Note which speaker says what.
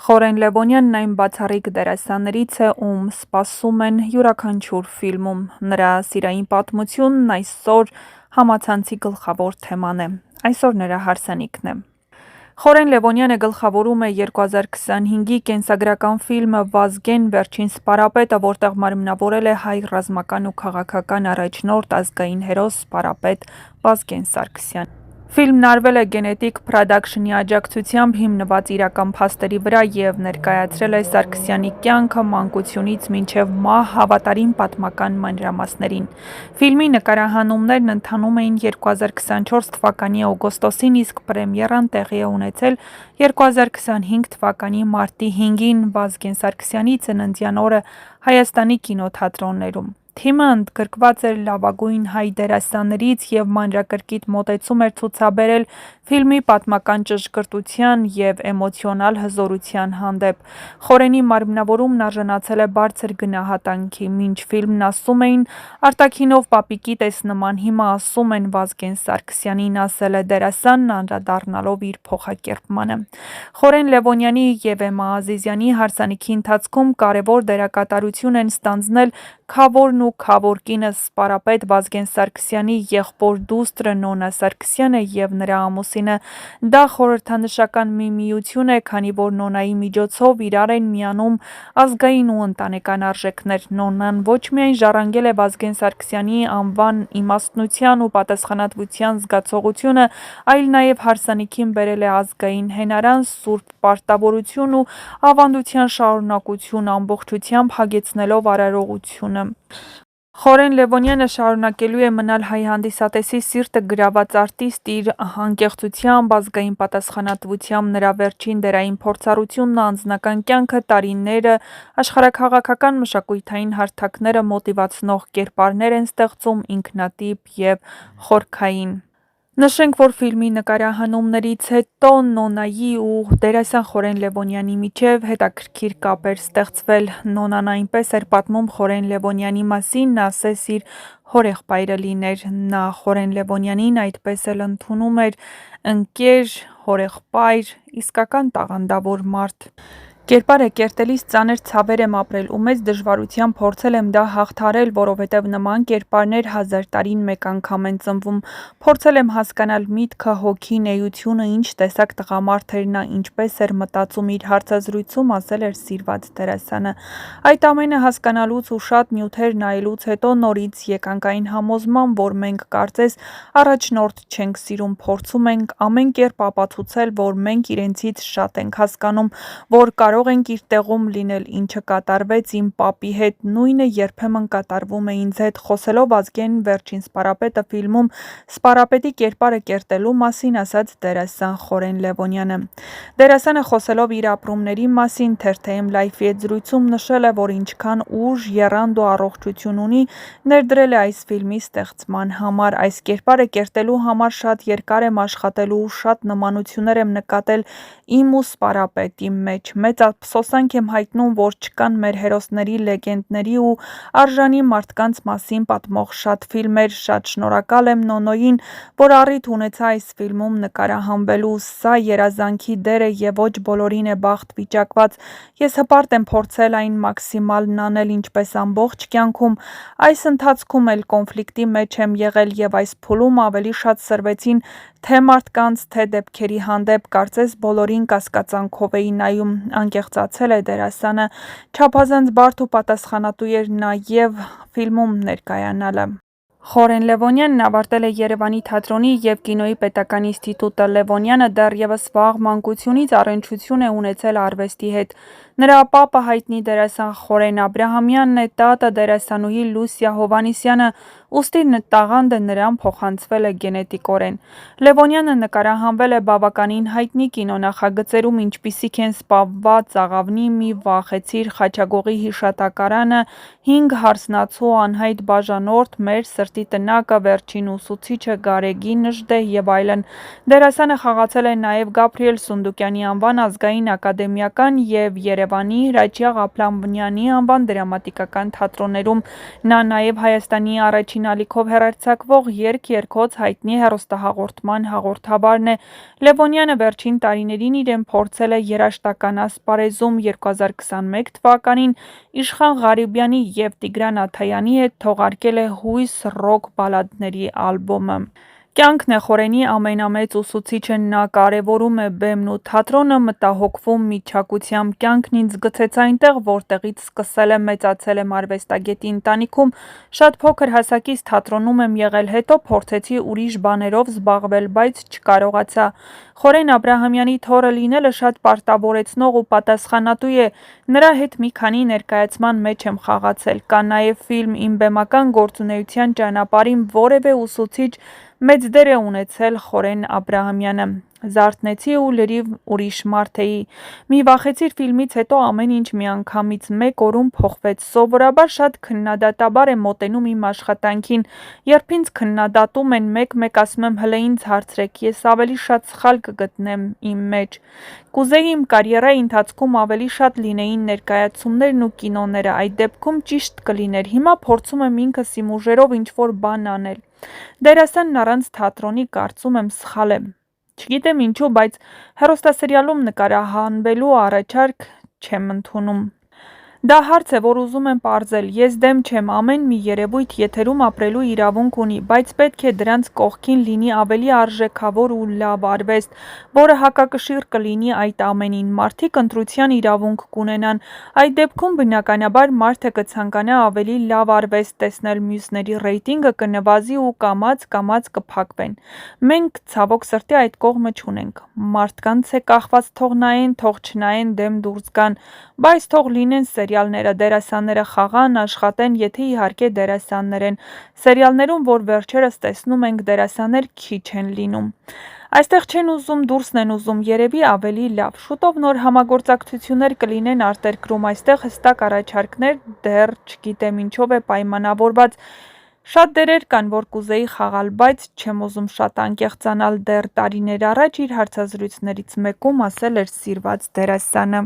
Speaker 1: Խորեն Լևոնյանն այն բացառիկ դերասաններից է, ում սպասում են յուրաքանչյուր ֆիլմում։ Նրա սիրային պատմությունն այսօր համացանցի գլխավոր թեման է։ Այսօր նրա հարսանիքն է։ Խորեն Լևոնյանը գլխավորում է 2025-ի կենսագրական ֆիլմը «Վազգեն. Վերջին սպարապետը», որտեղ մարմնավորել է հայ ռազմական ու քաղաքական առաջնորդ, ազգային հերոս սպարապետ Վազգեն Սարգսյանը։ Ֆիլմն արվել է Գենետիկ Փրոդաքշնի աջակցությամբ հիմնված իրական փաստերի վրա և ներկայացրել է Սարգսյանի կյանքը մանկությունից մինչև մահ հավատարիմ պատմական մանրամասներին։ Ֆիլմի նկարահանումներն ընթանում էին 2024 թվականի օգոստոսին, իսկ պրեմիերան տեղի է ունեցել 2025 թվականի մարտի 5-ին Վազգեն Սարգսյանի ծննդյան օրը Հայաստանի կինոթատրոններում։ Թիմը ընդգրկված էր լավագույն հայ դերասաններից և մանրակրկիտ մոտեցում էր ցուցաբերել ֆիլմի պատմական ճշգրտության և էմոցիոնալ հզորության հանդեպ։ Խորենի մարմնավորումն արժանացել է բարձր գնահատանքի։ Մինչ ֆիլմն ասում էին «Արտաքինով պապիկի տես նման», հիմա ասում են Վազգեն Սարգսյանին, ասել է դերասանն անդրադառնալով իր փոխակերպմանը։ Խորեն Լևոնյանի և Էմմա Ազիզյանի հարսանիքի ընթացքում կարևոր դերակատարություն են ստանձնել Քավորն ու Քավոր կինը սպարապետ Վազգեն Սարգսյանի եղբոր դուստրը Նոնա Սարգսյանը և նրա ամուսինը։ Դա խորհրդանշական մի միություն է, քանի որ Նոնայի միջոցով իրար են միանում ազգային ու ընտանեկան արժեքներ։ Նոնան ոչ միայն ժառանգել է Վազգեն Սարգսյանի անվան իմաստնության ու պատասխանատվության զգացողությունը, այլ նաև հարսանիքին բերել է ազգային հենարան, սուրբ պարտավորություն ու ավանդության շարունակություն, ամբողջությամբ հագեցնելով արարողությունը։ Խորեն Լևոնյանը շարունակելու է մնալ հայ հանդիսատեսի սիրտը գրաված արտիստ իր անկեղծությամբ, ազգային պատասխանատվությամբ, նրա վերջին դերային փորձառությունն, անձնական կյանքը, տարիները, աշխարհաքաղաքական մշակութային հարթակները մոտիվացնող կերպարներ են ստեղծում ինքնատիպ և խորքային։ Նշենք, որ ֆիլմի նկարահանումներից հետո Նոնայի ու դերասան Խորեն Լևոնյանի միջև հետաքրքիր կապ էր ստեղծվել։ Նոնան այնպես էր պատմում Խորեն Լևոնյանի մասին, նա ասես իր հորեղբայրը լիներ։ Նա Խորեն Լևոնյանին այդպես էլ ընդունում էր՝ ընկեր, հորեղբայր, իսկական տաղանդավոր մարդ։ Կերպարը կերտելիս ծանր ցավեր եմ ապրել ու մեծ դժվարությամբ փորձել եմ դա հաղթահարել, որովհետև նման կերպարներ 1000 տարին մեկ անգամ են ծնվում։ Փորձել եմ հասկանալ միտքը, հոգին, էությունը, ինչ տեսակ տղամարդ էր նա, ինչպես էր մտածում, իր հարցազրույցում ասել էր սիրված դերասանը։ Այդ ամենը հասկանալուց ու շատ նյութեր նայելուց հետո նորից եկանք այն համոզման, որ մենք կարծես առաջնորդ չենք սիրում, փորձում ենք ամեն կերպ ապացուցել, որ մենք իրենցից շատ ենք հասկանում, որ կարող ենք իր տեղում լինել, ինչը կատարվեց իմ պապի հետ, նույնը երբեմն կատարվում է ինձ հետ։ Խոսելով Վազգեն վերջին սպարապետը ֆիլմում սպարապետի կերպարը կերտելու մասին, ասաց դերասան Խորեն Լևոնյանը։ Դերասանը խոսելով իր ապրումների մասին Թերթ.Am Life-ի հետ զրույցում նշել է, որ ինչքան ուժ, եռանդ ու առողջություն ունի, ներդրել է այս ֆիլմի ստեղծման համար։ Այս կերպարը կերտելու համար շատ երկար եմ աշխատել ու շատ նմանություններ եմ նկատել իմ ու սպարապետի մեջ։ Մեծ ափսոսանք եմ հայտնում, որ չկան մեր հերոսների, լեգենդների ու արժանի մարդկանց մասին պատմող շատ ֆիլմեր։ Շատ շնորհակալ եմ Նոնոյին, որ առիթ ունեցա այս ֆիլմում նկարահանվելու։ Սա երազանքի դեր է և ոչ բոլորին է բախտ վիճակված։ Ես հպարտ եմ փորձել այն մաքսիմալն անել, ինչպես ամբողջ կյանքում։ Այս ընթացքում էլ կոնֆլիկտի մեջ եմ եղել և այս փուլում ավելի շատ սրվեցին թե մարդկանց, թե դեպքերի հանդեպ, կարծես բոլորին կասկածանքով էի նայում, անկեղծացել է դերասանը։ Չափազանց բարդ ու պատասխանատու էր նաև ֆիլմում ներկայանալը։ Խորեն Լևոնյանն ավարտել է Երևանի թատրոնի և կինոյի պետական ինստիտուտը։ Լևոնյանը դեռևս վաղ մանկությունից առնչություն է ունեցել արվեստի հետ։ Նրա պապը հայտնի դերասան Խորեն Աբրահամյանն է, տատը դերասանուհի Լուսիա Հովհաննիսյանը, ուստի տաղանդը նրան փոխանցվել է գենետիկորեն։ Լևոնյանը նկարահանվել է բավականին հայտնի կինոնախագծերում, ինչպիսիք են «Սպանված աղավնի», «Մի վախեցիր», «Խաչագողի հիշատակարանը», «5 հարսնացու», «Անհայտ բաժանորդ», «Մեր սրտի տնակը», «Վերջին ուսուցիչը», «Գարեգի Նժդեհ» և այլն։ Դերասանը խաղացել է նաև Գաբրիել Սունդուկյանի անվան ազգային ակադեմիական և Երևանի, Հրաչյա Ղափլամյանի անվան դրամատիկական թատրոններում։ Նա նաև Հայաստանի առաջին ալիքով հեռարձակվող երգ-երգոց հայտնի հեռուստահաղորդման հաղորդավարն է։ Լևոնյանը վերջին տարիներին իրեն փորձել է երաժշտական ասպարեզում 2021 թվականին Իշխան Ղարիբյանի և Տիգրան Աթայանի հետ թողարկել է հույս ռոք բալադների ալբոմը։ Կյանքն է խորենի ամենամեծ ուսուցիչը, նա կարևորում է բեմն ու թատրոնը, մտահոգվում միջակությամբ։ Կյանքն ինձ գցեց այնտեղ, որտեղից սկսել եմ, մեծացել եմ արվեստագետի ընտանիքում, շատ փոքր հասակից թատրոնում եմ եղել, հետո փորձեցի ուրիշ բաներով զբաղվել, բայց չկարողացա։ Խորեն Աբրահամյանի թոռը լինելը շատ պարտավորեցնող ու պատասխանատու է, նրա հետ մի քանի ներկայացման մեջ եմ խաղացել։ Կա նաև ֆիլմ «Իմ բեմական գործունեության ճանապարհին» որևէ ուսուցիչ մեծ դեր է ունեցել Խորեն Աբրահամյանը։ Զարթնեցի ու լրիվ ուրիշ մարդ էի։ Մի վախեցիր ֆիլմից հետո ամեն ինչ միանգամից մեկ օրում փոխվեց։ Սովորաբար շատ քննադատաբար եմ մոտենում իմ աշխատանքին։ Երբ ինձ քննադատում են, մեկ-մեկ ասում եմ հլը ինձ հարցրեք, ես ավելի շատ սխալ կգտնեմ իմ մեջ։ Կուզեի իմ կարիերայի ընթացքում ավելի շատ լինեին ներկայացումներն ու կինոները, այդ դեպքում ճիշտ կլիներ։ Հիմա փորձում եմ ինքս իմ ուժերով ինչ-որ բան անել։ Դերասանն առանց թատրոնի կարծում եմ սխալ է։ Չգիտեմ ինչու, բայց հեռուստասերիալում նկարահանվելու առաջարկ չեմ ընդունում։ Դա հարց է, որ ուզում եմ պարզել։ Ես դեմ չեմ, ամեն մի երևույթ եթերում ապրելու իրավունք ունի, բայց պետք է դրանց կողքին լինի ավելի արժեքավոր ու լավ արվեստ, որը հակակշիռ կլինի այդ ամենին։ Մարդիկ ընտրության իրավունք կունենան։ Այդ դեպքում բնականաբար մարդը կցանկանա ավելի լավ արվեստ տեսնել, մյուսների ռեյտինգը կնվազի ու կամաց կփակվեն։ Մենք ցավոք սրտի այդ կողմը չունենք։ Մարդկանց է կախված թող նայեն, թող չնայեն, դեմ դուրս գան, բայց թող լինեն սերիալները, դերասանները խաղան, աշխատեն, եթե իհարկե դերասաններ են։ Սերիալներում, որ վերջերս տեսնում ենք, դերասաններ քիչ են լինում։ Այստեղ չեն ուզում, դուրսն են ուզում, երևի ավելի լավ։ Շուտով նոր համագործակցություններ կլինեն արտերկրում, այստեղ հստակ առաջարկներ դեռ չգիտեմ ինչով է պայմանավորված։ Շատ դերեր կան, որ կուզեի խաղալ, բայց չեմ ուզում շատ անկեղծանալ, դեռ տարիներ առաջ իր հարցազրույցներից մեկում ասել էր սիրված դերասանը։